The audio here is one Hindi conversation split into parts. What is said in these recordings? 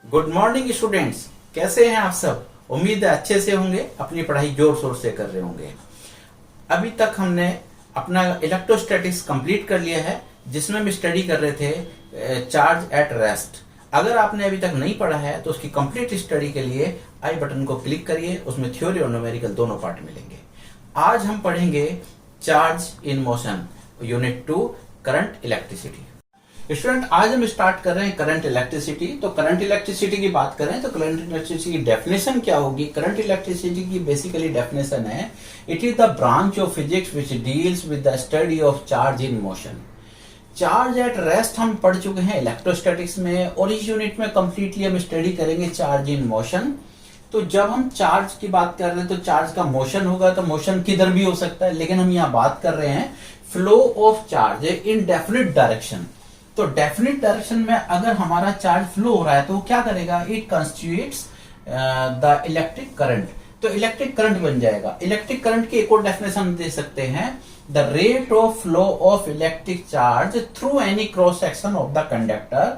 गुड मॉर्निंग स्टूडेंट्स, कैसे हैं आप सब। उम्मीद है अच्छे से होंगे, अपनी पढ़ाई जोर शोर से कर रहे होंगे। अभी तक हमने अपना इलेक्ट्रोस्टैटिक्स कंप्लीट कर लिया है, जिसमें हम स्टडी कर रहे थे चार्ज एट रेस्ट। अगर आपने अभी तक नहीं पढ़ा है तो उसकी कंप्लीट स्टडी के लिए आई बटन को क्लिक करिए, उसमें थ्योरी और न्यूमेरिकल दोनों पार्ट मिलेंगे। आज हम पढ़ेंगे charge in motion, unit 2, current electricity. Student, आज हम स्टार्ट कर रहे हैं करंट इलेक्ट्रिसिटी। तो करंट इलेक्ट्रिसिटी की बात करें तो करंट इलेक्ट्रिसिटी की डेफिनेशन क्या होगी। करंट इलेक्ट्रिसिटी की बेसिकली डेफिनेशन है, it is the branch of physics which deals with the study of charge in motion. Charge at rest हम पढ़ चुके हैं इलेक्ट्रोस्टैटिक्स में, और इस यूनिट में कंप्लीटली हम स्टडी करेंगे चार्ज इन मोशन। तो जब हम चार्ज की बात कर रहे हैं तो चार्ज का मोशन होगा, तो मोशन किधर भी हो सकता है, लेकिन हम यहाँ बात कर रहे हैं flow of charge in definite direction. तो डेफिनेट डायरेक्शन में अगर हमारा चार्ज फ्लो हो रहा है तो वो क्या करेगा, it constitutes the electric current. तो इलेक्ट्रिक करंट बन जाएगा। इलेक्ट्रिक करंट की एक और डेफिनेशन दे सकते हैं, the rate of flow of electric charge through any cross section of the conductor.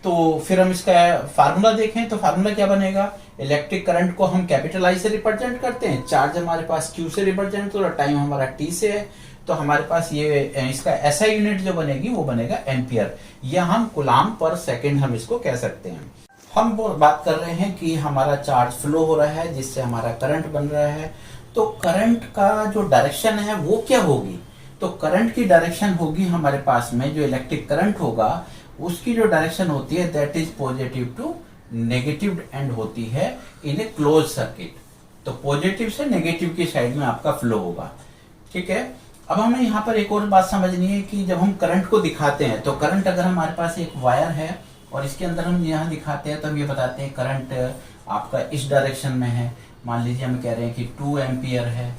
तो फिर हम इसका फार्मूला देखें तो फार्मूला क्या बनेगा, इलेक्ट्रिक करंट को हम कैपिटल आई से रिप्रेजेंट करते हैं, चार्ज हमारे पास क्यू से रिप्रेजेंट, तो टाइम हमारा टी से है, तो हमारे पास ये इसका ऐसा यूनिट जो बनेगी वो बनेगा एम्पियर, या हम कूलाम पर सेकंड हम इसको कह सकते हैं। हम बात कर रहे हैं कि हमारा चार्ज फ्लो हो रहा है जिससे हमारा करंट बन रहा है। तो करंट का जो डायरेक्शन है वो क्या होगी, तो करंट की डायरेक्शन होगी हमारे पास में जो इलेक्ट्रिक करंट होगा उसकी जो डायरेक्शन होती है that is positive to negative end होती है इन ए क्लोज सर्किट। तो पॉजिटिव से नेगेटिव की साइड में आपका फ्लो होगा। ठीक है, अब हमें यहाँ पर एक और बात समझनी है कि जब हम करंट को दिखाते हैं तो करंट अगर हमारे पास एक वायर है और इसके अंदर हम यहाँ दिखाते हैं तो हम ये बताते हैं करंट आपका इस डायरेक्शन में है। मान लीजिए हम कह रहे हैं कि 2 एम्पियर है,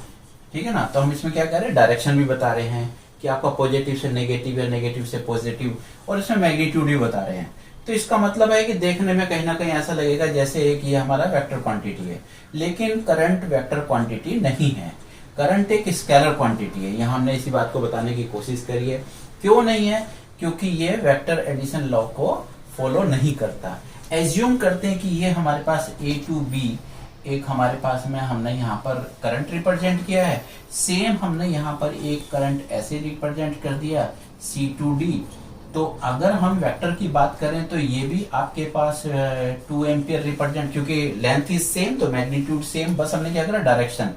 ठीक है ना, तो हम इसमें क्या कह रहे हैं, डायरेक्शन भी बता रहे हैं कि आपका पॉजिटिव से नेगेटिव या नेगेटिव से पॉजिटिव, और इसमें मैग्नीट्यूड भी बता रहे हैं। तो इसका मतलब है कि देखने में कहीं ना कहीं ऐसा लगेगा जैसे कि हमारा वेक्टर क्वांटिटी है, लेकिन करंट वेक्टर क्वांटिटी नहीं है। करंट एक स्केलर क्वांटिटी है। यहाँ हमने इसी बात को बताने की कोशिश करी है। क्यों नहीं है, क्योंकि ये वेक्टर एडिशन लॉ को फॉलो नहीं करता। एज्यूम करते हैं कि ये हमारे पास A to B एक हमारे पास में हमने यहाँ पर करंट रिप्रेजेंट किया है, सेम हमने यहाँ पर एक करंट ऐसे रिप्रेजेंट कर दिया C to D। तो अगर हम वेक्टर की बात करें तो ये भी आपके पास 2 एम्पियर रिप्रेजेंट, क्योंकि लेंथ इज सेम तो मैग्नीट्यूड सेम, बस हमने क्या करा डायरेक्शन।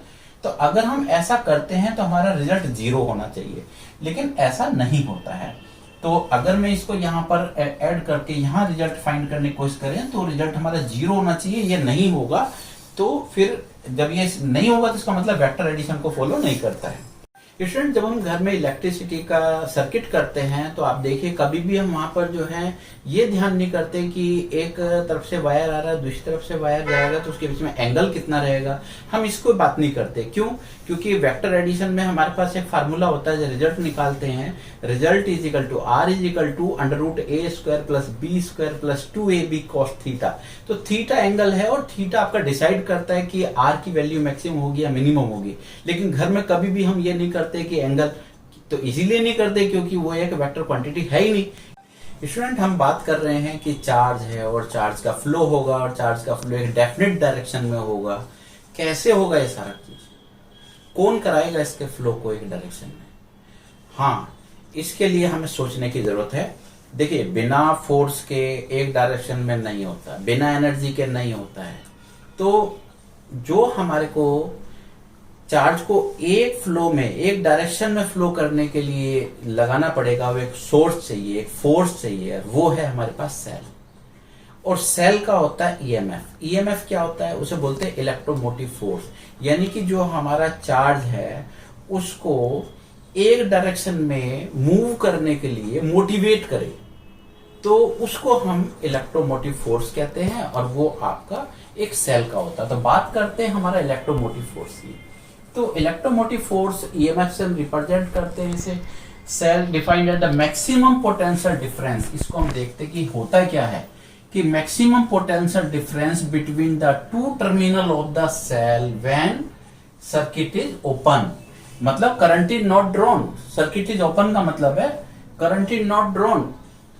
तो अगर हम ऐसा करते हैं तो हमारा रिजल्ट 0 होना चाहिए, लेकिन ऐसा नहीं होता है। तो अगर मैं इसको यहाँ पर ऐड करके यहाँ रिजल्ट फाइंड करने की कोशिश करें तो रिजल्ट हमारा 0 होना चाहिए, ये नहीं होगा। तो फिर जब ये नहीं होगा तो इसका मतलब वेक्टर एडिशन को फॉलो नहीं करता है। स्टूडेंट, जब हम घर में इलेक्ट्रिसिटी का सर्किट करते हैं तो आप देखिए कभी भी हम वहां पर जो है ये ध्यान नहीं करते कि एक तरफ से वायर आ रहा है दूसरी तरफ से वायर जाएगा तो उसके बीच में एंगल कितना रहेगा, हम इसको बात नहीं करते। क्यों, क्योंकि वेक्टर एडिशन में हमारे पास एक फार्मूला होता है, जो रिजल्ट निकालते हैं, result is equal to R is equal to √a² plus b² plus 2ab cos theta. तो थीटा एंगल है और थीटा आपका डिसाइड करता है कि R की वैल्यू मैक्सिमम होगी या मिनिमम होगी। लेकिन घर में कभी भी हम ये नहीं करते कि एंगल, तो इसीलिए नहीं करते क्योंकि वो एक वेक्टर क्वांटिटी है ही नहीं। स्टूडेंट, हम बात कर रहे हैं कि चार्ज है और चार्ज का फ्लो होगा, और चार्ज का फ्लो एक डेफिनेट डायरेक्शन में होगा। कैसे होगा ये सारा चीज, कौन कराएगा इसके फ्लो को एक डायरेक्शन में। हाँ, इसके लिए हमें सोचने की जरूरत है। देखिए, बिना फोर्स के एक डायरेक्शन में नहीं होता, बिना एनर्जी के नहीं होता है। तो जो हमारे को चार्ज को एक फ्लो में, एक डायरेक्शन में फ्लो करने के लिए लगाना पड़ेगा, वो एक सोर्स चाहिए, एक फोर्स चाहिए, वो है हमारे पास सेल। और सेल का होता है ईएमएफ। ईएमएफ क्या होता है, उसे बोलते हैं इलेक्ट्रोमोटिव फोर्स, यानी कि जो हमारा चार्ज है उसको एक डायरेक्शन में मूव करने के लिए मोटिवेट करे, तो उसको हम इलेक्ट्रोमोटिव फोर्स कहते हैं, और वो आपका एक सेल का होता है। तो बात करते हैं हमारा इलेक्ट्रोमोटिव फोर्स की। तो इलेक्ट्रोमोटिव फोर्स ईएमएफ से हम रिप्रेजेंट करते हैं इसे। Cell defined at the maximum potential difference. इसको हम देखते हैं कि होता क्या है कि maximum potential difference between the 2 terminal of the cell when circuit is open, मतलब current is not drawn. Circuit is open का मतलब है करंट इज नॉट ड्रॉन।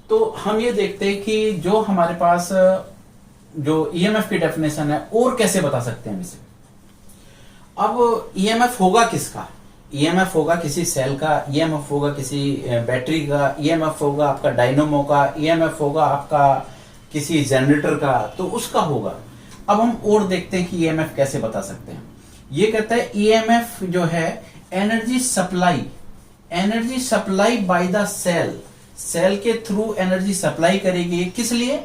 तो हम ये देखते हैं कि जो हमारे पास जो ईएमएफ की डेफिनेशन है और कैसे बता सकते हैं इसे। अब ईएमएफ होगा किसका? ईएमएफ होगा किसी सेल का, ईएमएफ होगा किसी बैटरी का, ईएमएफ होगा आपका डायनेमो का, ईएमएफ होगा आपका किसी जनरेटर का, तो उसका होगा। अब हम और देखते हैं कि ईएमएफ कैसे बता सकते हैं। ये कहता है ईएमएफ जो है energy supply by the cell के थ्रू एनर्जी सप्लाई करेगी। किस लिए?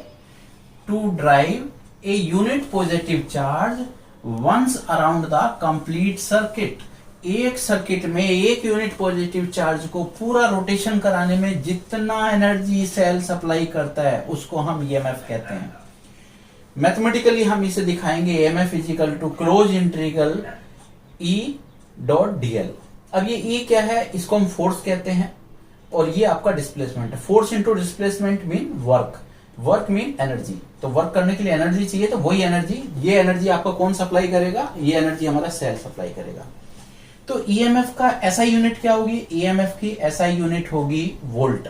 To drive a unit positive charge once around the complete circuit. एक सर्किट में एक यूनिट पॉजिटिव चार्ज को पूरा रोटेशन कराने में जितना एनर्जी सेल सप्लाई करता है उसको हम ईएमएफ कहते हैं। मैथमेटिकली हम इसे दिखाएंगे EMF is equal to close integral E dot dl. अब ये ई क्या है? इसको हम फोर्स कहते हैं और ये आपका डिस्प्लेसमेंट है। Force into displacement mean work mean energy. तो वर्क करने के लिए एनर्जी चाहिए, तो वही एनर्जी, ये एनर्जी आपको कौन सप्लाई करेगा? ये एनर्जी हमारा सेल सप्लाई करेगा। तो ईएमएफ का एसआई यूनिट क्या होगी? ईएमएफ की एसआई यूनिट होगी वोल्ट।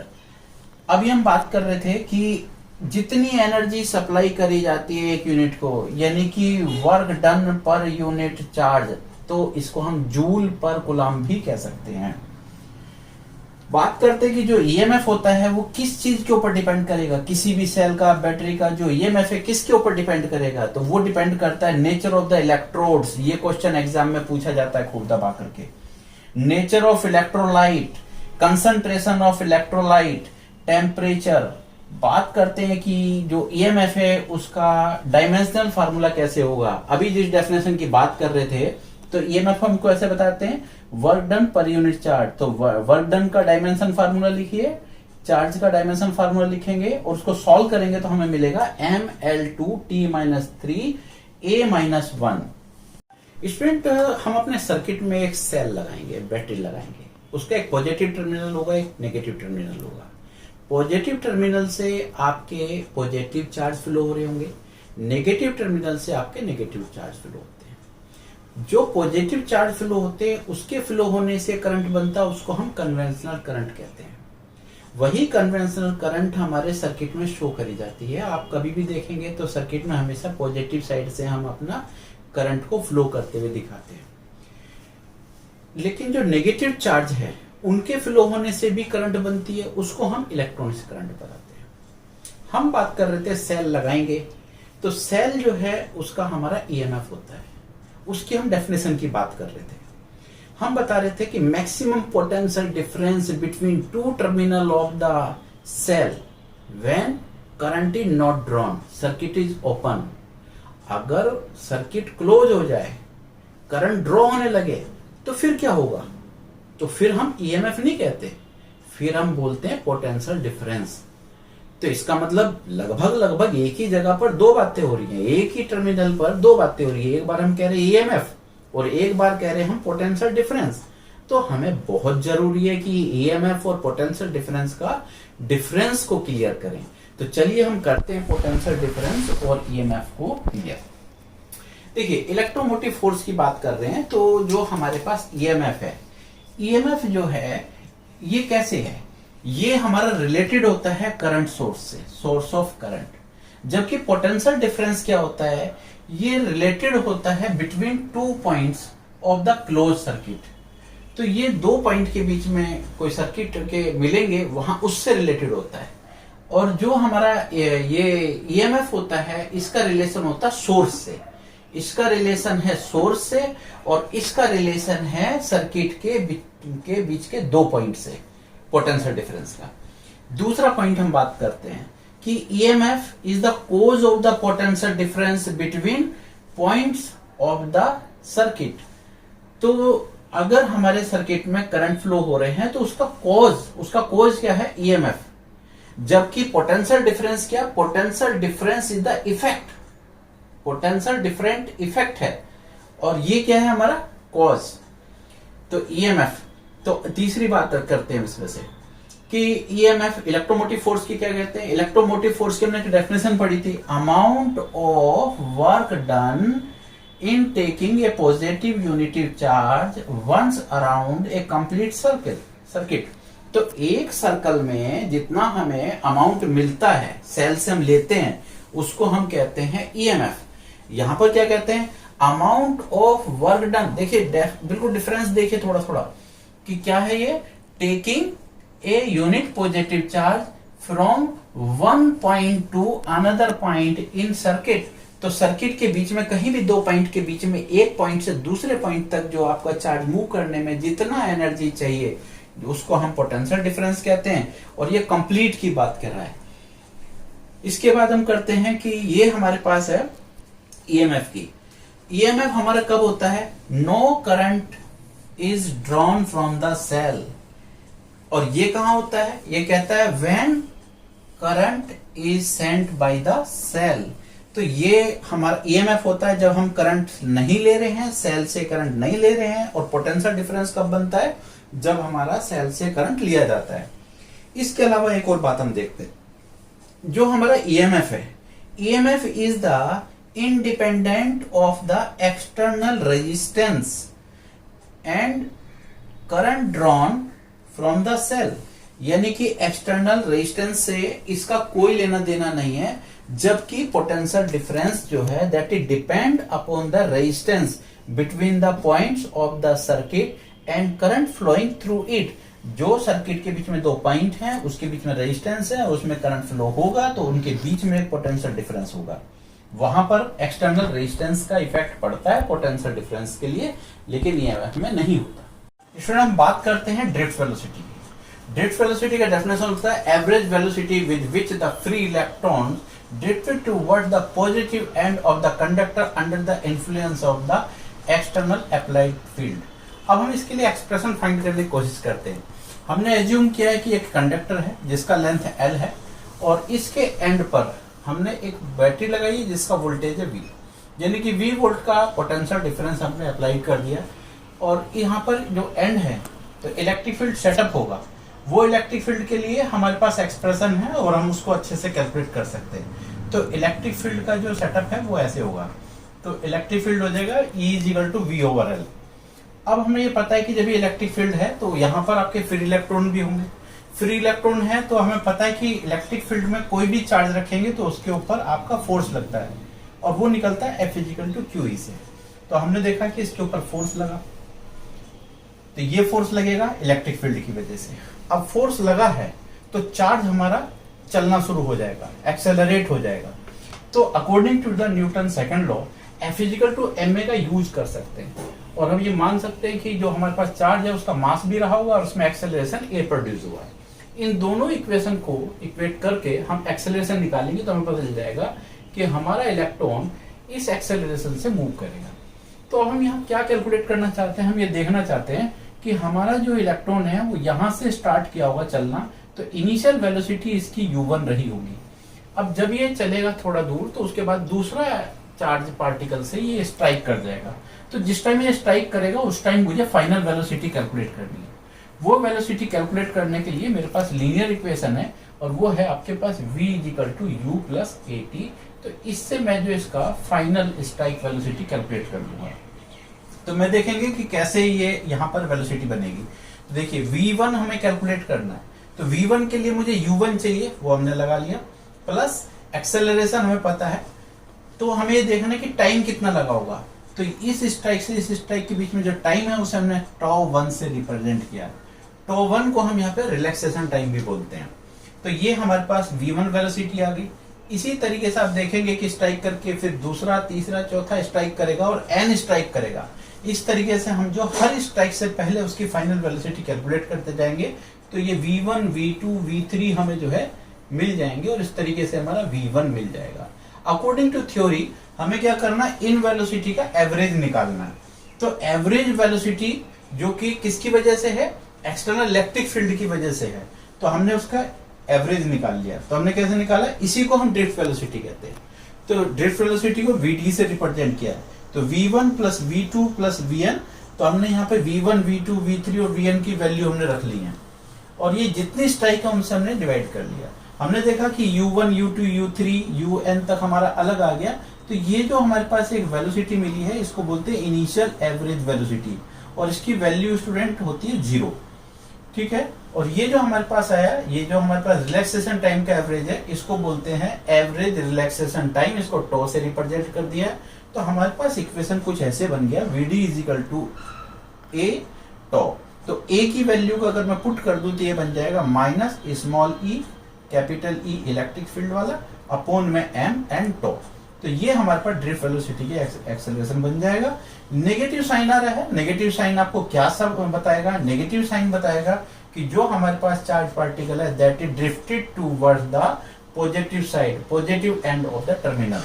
अभी हम बात कर रहे थे कि जितनी एनर्जी सप्लाई करी जाती है एक यूनिट को, यानी कि work done per unit charge, तो इसको हम जूल पर कूलम्ब भी कह सकते हैं। बात करते हैं कि जो ईएमएफ होता है वो किस चीज के ऊपर डिपेंड करेगा। किसी भी सेल का, बैटरी का जो ईएमएफ है किसके ऊपर डिपेंड करेगा? तो वो डिपेंड करता है नेचर ऑफ द इलेक्ट्रोड्स। ये क्वेश्चन एग्जाम में पूछा जाता है खूब दबा करके। Nature of electrolyte, concentration of electrolyte, temperature. बात करते हैं कि जो ईएमएफ है उसका डायमेंशनल फार्मूला कैसे होगा। अभी जिस डेफिनेशन की बात कर रहे थे तो ईएमएफ हमको ऐसे बताते हैं work done per unit charge. तो वर्क डन का डायमेंशन फार्मूला लिखिए, चार्ज का डायमेंशन फार्मूला लिखेंगे और उसको सॉल्व करेंगे तो हमें मिलेगा mL2T-3A-1। स्टूडेंट, हम अपने सर्किट में एक सेल लगाएंगे, बैटरी लगाएंगे। उसका एक पॉजिटिव टर्मिनल होगा, एक नेगेटिव टर्मिनल होगा। पॉजिटिव टर्मिनल से आपके पॉजिटिव चार्ज फ्लो हो रहे होंगे, नेगेटिव टर्मिनल से आपके नेगेटिव चार्ज फ्लो होते हैं। जो पॉजिटिव चार्ज फ्लो होते हैं उसके फ्लो होने से करंट बनता है, उसको हम कन्वेंशनल करंट कहते हैं। वही कन्वेंशनल करंट हमारे सर्किट में शो करी जाती है। आप कभी भी देखेंगे तो सर्किट में हमेशा पॉजिटिव साइड से हम अपना करंट को फ्लो करते हुए दिखाते हैं। लेकिन जो नेगेटिव चार्ज है उनके फ्लो होने से भी करंट बनती है, उसको हम इलेक्ट्रॉनिक्स करंट बताते हैं। हम बात कर रहे थे सेल लगाएंगे, तो सेल जो है उसका हमारा ईएमएफ होता है। उसकी हम डेफिनेशन की बात कर रहे थे। हम बता रहे थे कि maximum potential difference between two terminal of the cell when current is not drawn, circuit is open. अगर सर्किट क्लोज हो जाए, करंट ड्रॉ होने लगे, तो फिर क्या होगा? तो फिर हम ईएमएफ नहीं कहते, फिर हम बोलते हैं पोटेंशियल डिफरेंस। तो इसका मतलब लगभग एक ही जगह पर दो बातें हो रही हैं, एक ही टर्मिनल पर दो बातें हो रही है। एक बार हम कह रहे हैं ईएमएफ और एक बार कह रहे हैं हम पोटेंशियल डिफरेंस। तो हमें बहुत जरूरी है कि ईएमएफ और पोटेंशियल डिफरेंस का डिफरेंस को क्लियर करें। तो चलिए हम करते हैं पोटेंशियल डिफरेंस और ईएमएफ को क्लियर। देखिए, इलेक्ट्रोमोटिव फोर्स की बात कर रहे हैं, तो जो हमारे पास ईएमएफ है, ईएमएफ जो है ये कैसे है? ये हमारा रिलेटेड होता है करंट सोर्स से, सोर्स ऑफ करंट। जबकि पोटेंशियल डिफरेंस क्या होता है? ये रिलेटेड होता है between two points of the close circuit. तो ये दो पॉइंट के बीच में कोई सर्किट के मिलेंगे, वहां उससे रिलेटेड होता है। और जो हमारा ये ईएमएफ होता है, इसका रिलेशन होता है सोर्स से। इसका रिलेशन है सोर्स से और इसका रिलेशन है सर्किट के बीच के दो पॉइंट से, पोटेंशियल डिफरेंस का। दूसरा पॉइंट हम बात करते हैं कि EMF is the cause of the potential difference between points of the circuit. तो अगर हमारे सर्किट में करंट फ्लो हो रहे हैं तो उसका कोज क्या है? ईएमएफ। जबकि पोटेंशियल डिफरेंस क्या? Potential difference is the effect, potential different effect है, और ये क्या है हमारा? कॉज। तो ईएमएफ। तो तीसरी बात करते हैं इसमें से कि ईएमएफ इलेक्ट्रोमोटिव फोर्स की क्या कहते हैं? इलेक्ट्रोमोटिव फोर्स की हमने डेफिनेशन पढ़ी थी, amount of work done in taking a positive unitive charge once around a complete circuit. तो एक सर्कल में जितना हमें अमाउंट मिलता है, सेल से हम लेते हैं, उसको हम कहते हैं ईएमएफ। यहां पर क्या कहते हैं, अमाउंट ऑफ वर्क डन। देखिए बिल्कुल डिफरेंस देखिए थोड़ा थोड़ा कि क्या है ये, taking a unit positive charge from one point two another point in circuit. तो सर्किट के बीच में कहीं भी दो पॉइंट के बीच में एक पॉइंट से दूसरे पॉइंट तक जो आपका चार्ज मूव करने में जितना एनर्जी चाहिए उसको हम पोटेंशियल डिफरेंस कहते हैं, और ये कंप्लीट की बात कर रहा है। इसके बाद हम करते हैं कि ये हमारे पास है ईएमएफ की। ईएमएफ हमारा कब होता है, no current is drawn from the cell. और ये कहां होता है, ये कहता है when current is sent by the cell. तो ये हमारा ईएमएफ होता है जब हम करंट नहीं ले रहे हैं, सेल से करंट नहीं ले रहे हैं। और पोटेंशियल डिफरेंस कब बनता है, जब हमारा सेल से करंट लिया जाता है। इसके अलावा एक और बात हम देखते हैं, जो हमारा ईएमएफ है, EMF is the independent of the external resistance and current drawn from the cell. यानी कि एक्सटर्नल रेजिस्टेंस से इसका कोई लेना देना नहीं है, जबकि पोटेंशियल डिफरेंस जो है that is depend upon the resistance between the points of the circuit and current flowing through it. जो सर्किट के बीच में दो पॉइंट हैं, उसके बीच में रेजिस्टेंस है, उसमें करंट फ्लो होगा, तो उनके बीच में पोटेंशियल डिफरेंस होगा। वहां पर एक्सटर्नल रेजिस्टेंस का इफेक्ट पड़ता है पोटेंशियल डिफरेंस के लिए, लेकिन ईएमएफ में नहीं होता। इसमें हम बात करते हैं ड्रिफ्ट वेलोसिटी। ड्रिफ्ट वेलोसिटी का डेफिनेशन होता है average velocity with which the free electron drifted toward the positive end of the conductor under the influence of the external applied field. अब हम इसके लिए एक्सप्रेशन फाइंड करने की कोशिश करते हैं। हमने एज्यूम किया है कि एक कंडक्टर है जिसका लेंथ L है, और इसके एंड पर हमने एक बैटरी लगाई है जिसका वोल्टेज है V, यानी कि V वोल्ट का पोटेंशियल डिफरेंस हमने अप्लाई कर दिया। और यहाँ पर जो एंड है तो इलेक्ट्रिक फील्ड सेटअप होगा, वो इलेक्ट्रिक फील्ड के लिए हमारे पास एक्सप्रेशन है और हम उसको अच्छे से कैलकुलेट कर सकते हैं। तो इलेक्ट्रिक फील्ड का जो सेटअप है वो ऐसे होगा, तो इलेक्ट्रिक फील्ड हो जाएगा E = V/L। अब हमें ये पता है कि जब ये इलेक्ट्रिक फील्ड है तो यहाँ पर आपके फ्री इलेक्ट्रॉन भी होंगे। फ्री इलेक्ट्रॉन है तो हमें पता है कि इलेक्ट्रिक फील्ड में कोई भी चार्ज रखेंगे तो उसके ऊपर आपका फोर्स लगता है, और वो निकलता है F = QE से। तो हमने देखा कि इसके ऊपर फोर्स लगा, तो ये फोर्स लगेगा इलेक्ट्रिक फील्ड की वजह से। अब फोर्स लगा है तो चार्ज हमारा चलना शुरू हो जाएगा, एक्सेलरेट हो जाएगा। तो according to the Newton second law F = ma का यूज कर सकते हैं, और हम ये मान सकते हैं कि जो हमारे पास चार्ज है उसका मास भी रहा होगा और उसमें एक्सेलरेशन a प्रोड्यूस हुआ है। इन दोनों इक्वेशन को इक्वेट करके हम एक्सेलरेशन निकालेंगे तो हमें पता चल जाएगा कि हमारा इलेक्ट्रॉन इस एक्सेलरेशन से मूव करेगा। तो अब हम यहाँ क्या कैलकुलेट करना चाहते हैं, हम ये देखना चाहते हैं कि हमारा जो इलेक्ट्रॉन है वो यहाँ से स्टार्ट किया होगा चलना, तो इनिशियल वेलोसिटी इसकी u1 रही होगी। अब जब ये चलेगा थोड़ा दूर तो उसके बाद दूसरा चार्ज पार्टिकल से ये स्ट्राइक कर जाएगा। तो जिस टाइम ये स्ट्राइक करेगा उस टाइम मुझे फाइनल वेलोसिटी कैलकुलेट करनी है। वो वेलोसिटी कैलकुलेट करने के लिए मेरे पास लीनियर इक्वेशन है, और वो है आपके पास v = u + at। तो इससे मैं जो इसका फाइनल स्ट्राइक वेलोसिटी कैलकुलेट कर लूंगा। तो मैं देखेंगे कि कैसे ये यहाँ पर वेलोसिटी बनेगी। तो देखिए v1 हमें कैलकुलेट करना है, तो v1 के लिए मुझे u1 चाहिए, वो हमने लगा लिया, प्लस एक्सेलरेशन हमें पता है। तो हमें ये देखना है कि टाइम कितना लगा होगा। तो इस स्ट्राइक से इस स्ट्राइक के बीच में जो टाइम है उसे हमने τ1 से रिप्रेजेंट किया। τ1 को हम यहाँ पे रिलैक्सेशन टाइम भी बोलते हैं। तो ये हमारे पास v1 वेलोसिटी आ गई। इसी तरीके से आप देखेंगे कि स्ट्राइक करके फिर दूसरा, तीसरा, चौथा स्ट्राइक करेगा और n स्ट्राइक करेगा। इस तरीके से हम जो हर स्ट्राइक से पहले उसकी फाइनल वेलोसिटी कैलकुलेट करते जाएंगे, तो ये v1, v2, v3 हमें जो है मिल जाएंगे, और इस तरीके से हमारा v1 मिल जाएगा। अकॉर्डिंग टू थ्योरी हमें क्या करना है, इन वेलोसिटी का एवरेज निकालना है। तो एवरेज वेलोसिटी जो कि किसकी वजह से है, एक्सटर्नल इलेक्ट्रिक फील्ड की वजह से है, तो हमने उसका एवरेज निकाल लिया। तो हमने कैसे निकाला, इसी को हम ड्रिफ्ट वेलोसिटी कहते हैं। तो ड्रिफ्ट वेलोसिटी को vd से रिप्रेजेंट किया है। तो v1 + v2 + vn, तो हमने यहाँ पे v1, v2, v3 और vn की वैल्यू हमने रख ली है, और ये जितनी स्ट्राइक है उनसे हमने डिवाइड कर लिया। हमने देखा कि u1, u2, u3, un तक हमारा अलग आ गया। तो ये जो हमारे पास एक वेलोसिटी मिली है इसको बोलते हैं इनिशियल एवरेज वेलोसिटी, और इसकी वैल्यू स्टूडेंट होती है 0। ठीक है। और ये जो हमारे पास आया, ये जो हमारे पास रिलैक्सेशन टाइम का एवरेज है, इसको बोलते हैं एवरेज रिलैक्सेशन टाइम, इसको टो से रिप्रेजेंट कर दिया। तो हमारे पास इक्वेशन कुछ ऐसे बन गया, VD is equal to a tau. तो ए की वैल्यू को अगर मैं पुट कर दूं तो ये बन जाएगा minus small E capital E electric field वाला अपॉन में एम एंड टो। तो ये हमारे पास ड्रिफ्ट वेलोसिटी की एक्सेलरेशन बन जाएगा। नेगेटिव साइन आ रहा है, नेगेटिव साइन आपको क्या सब बताएगा? नेगेटिव साइन बताएगा कि जो हमारे पास चार्ज पार्टिकल है that is drifted towards the positive side, positive end of the terminal.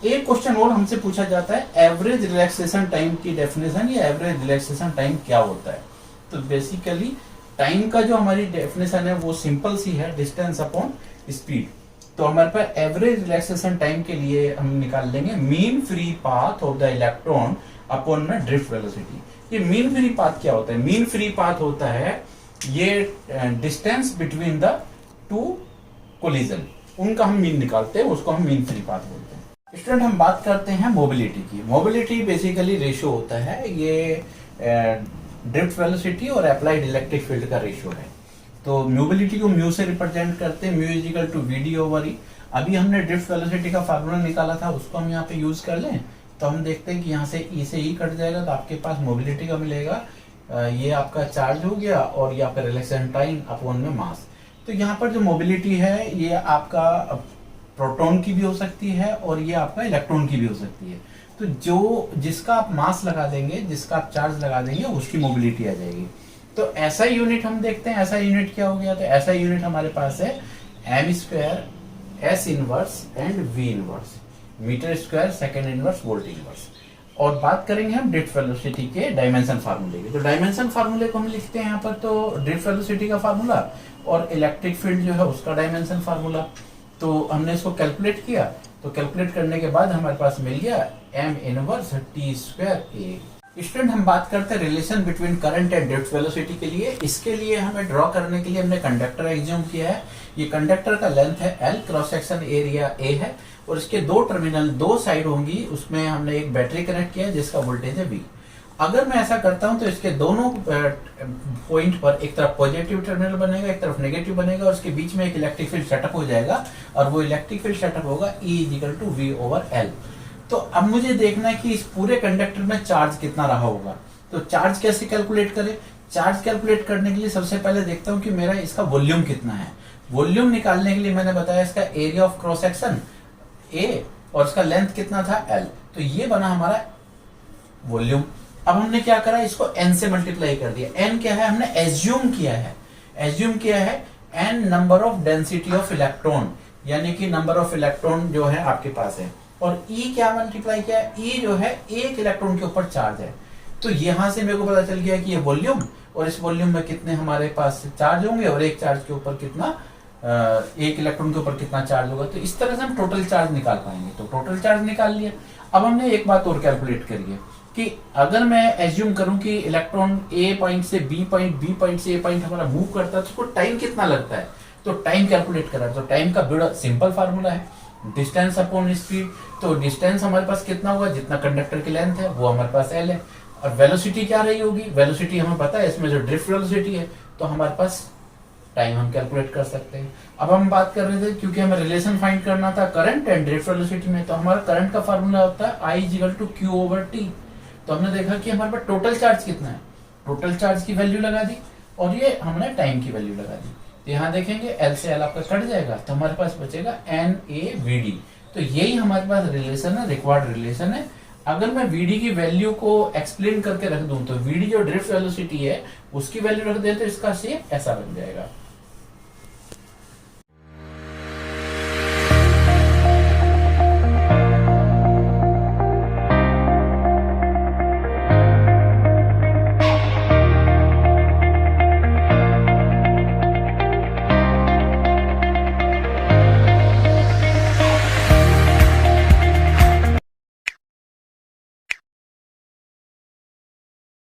एक क्वेश्चन और हमसे पूछा जाता है, एवरेज रिलैक्सेशन टाइम की डेफिनेशन या एवरेज रिलैक्सेशन टाइम क्या होता है? तो बेसिकली टाइम का जो हमारी डेफिनेशन है वो सिंपल सी है, डिस्टेंस अपॉन स्पीड। तो हमारे पास एवरेज रिलैक्सेशन टाइम के लिए हम निकाल लेंगे mean free path of the electron upon में ड्रिफ्ट वेलोसिटी। ये मीन फ्री पाथ क्या होता है? मीन फ्री पाथ होता है ये distance between the two collision, उनका हम मीन निकालते हैं, उसको हम मीन फ्री पाथ बोलते हैं। स्टूडेंट, हम बात करते हैं मोबिलिटी की। मोबिलिटी बेसिकली रेशियो होता है, ये ड्रिफ्ट वेलोसिटी और अप्लाइड इलेक्ट्रिक फील्ड का रेशियो है। तो मोबिलिटी को म्यू से रिप्रेजेंट करते हैं, mu is equal to VD over E. अभी हमने ड्रिफ्ट वेलोसिटी का फार्मूला निकाला था, उसको हम यहाँ पे यूज कर लें तो हम देखते हैं कि यहाँ से ई से ई कट जाएगा, तो आपके पास मोबिलिटी का मिलेगा, ये आपका चार्ज हो गया और ये आपका रिलैक्सेशन टाइम अपॉन में मास। तो यहाँ पर जो मोबिलिटी है ये आपका प्रोटॉन की भी हो सकती है और ये आपका इलेक्ट्रॉन की भी हो सकती है। तो जो जिसका आप मास लगा देंगे, जिसका आप चार्ज लगा देंगे, उसकी मोबिलिटी आ जाएगी। तो ऐसा यूनिट हम देखते हैं, ऐसा यूनिट क्या हो गया? तो ऐसा यूनिट हमारे पास है m square s inverse and V inverse, metre square second inverse volt inverse. और बात करेंगे हम ड्रिफ्ट वेलोसिटी के डायमेंशन फार्मूले की। तो डायमेंशन फार्मूले को हम लिखते हैं यहाँ पर, तो ड्रिफ्ट वेलोसिटी का फार्मूला और इलेक्ट्रिक फील्ड जो है उसका डायमेंशन फार्मूला। तो हमने इसको कैलकुलेट किया, तो कैलकुलेट करने के बाद हमारे पास मिल गया एम इनवर्स टी स्क्वायर ए। स्टूडेंट, हम बात करते हैं relation between current and drift velocity के लिए। इसके लिए हमें ड्रॉ करने के लिए हमने कंडक्टर एग्ज्यूम किया है। ये कंडक्टर का लेंथ है L, cross section area A है और इसके दो टर्मिनल, दो साइड होंगी, उसमें हमने एक बैटरी कनेक्ट किया है जिसका वोल्टेज है V। अगर मैं ऐसा करता हूं तो इसके दोनों पॉइंट पर एक तरफ पॉजिटिव टर्मिनल बनेगा, एक तरफ नेगेटिव बनेगा और उसके बीच में एक इलेक्ट्रिक फील्ड सेटअप हो जाएगा और वो इलेक्ट्रिक फील्ड सेटअप होगा E equal to V over L। तो अब मुझे देखना है कि इस पूरे कंडक्टर में चार्ज कितना रहा होगा। तो चार्ज कैसे कैलकुलेट करें? चार्ज कैलकुलेट करने के लिए सबसे पहले देखता हूं कि मेरा इसका वॉल्यूम कितना है। वॉल्यूम निकालने के लिए मैंने बताया इसका area of cross section A और इसका लेंथ कितना था L। तो ये बना हमारा वॉल्यूम। अब हमने क्या करा, इसको n से मल्टीप्लाई कर दिया। n क्या है? हमने एज्यूम किया है, एज्यूम किया है n number of density of electron, यानी कि नंबर ऑफ इलेक्ट्रॉन जो है आपके पास है। और E क्या मल्टीप्लाई किया है? E जो है एक इलेक्ट्रॉन के ऊपर चार्ज है। तो यहां से मेरे को पता चल गया कि ये वॉल्यूम और इस वॉल्यूम में कितने हमारे पास चार्ज होंगे और एक चार्ज के ऊपर कितना, एक इलेक्ट्रॉन के ऊपर कितना चार्ज होगा। तो इस तरह से हम टोटल चार्ज निकाल पाएंगे। तो टोटल चार्ज निकाल लिया। अब हमने एक बात और कैलकुलेट करी है कि अगर मैं एज्यूम करूं कि इलेक्ट्रॉन ए पॉइंट से बी पॉइंट से ए पॉइंट हमारा मूव करता है तो उसको टाइम कितना लगता है, तो टाइम कैलकुलेट करा। तो टाइम का बड़ा सिंपल फार्मूला है, डिस्टेंस अपॉन स्पीड। तो डिस्टेंस हमारे पास कितना होगा? जितना कंडक्टर की लेंथ है वो हमारे पास L है। और वेलोसिटी क्या रही होगी? वेलोसिटी हमें पता है, इसमें जो ड्रिफ्ट वेलोसिटी है, तो हमारे पास टाइम हम कैलकुलेट कर सकते हैं। अब हम बात कर रहे थे क्योंकि हमें रिलेशन फाइंड करना था करंट एंड ड्रिफ्ट वेलोसिटी में, तो हमारा करंट का फार्मूला होता है I equal to Q over T। तो हमने देखा कि हमारे पास टोटल चार्ज कितना है, टोटल चार्ज की वैल्यू लगा दी और ये हमने टाइम की वैल्यू लगा दी। तो यहाँ देखेंगे L से L आपका कट जाएगा, तो हमारे पास बचेगा NAVD। तो यही हमारे पास रिलेशन है, रिक्वायर्ड रिलेशन है। अगर मैं VD की वैल्यू को एक्सप्लेन करके रख दूं तो VD जो ड्रिफ्ट वेलोसिटी है उसकी वैल्यू रख दें तो इसका शेप ऐसा बन जाएगा।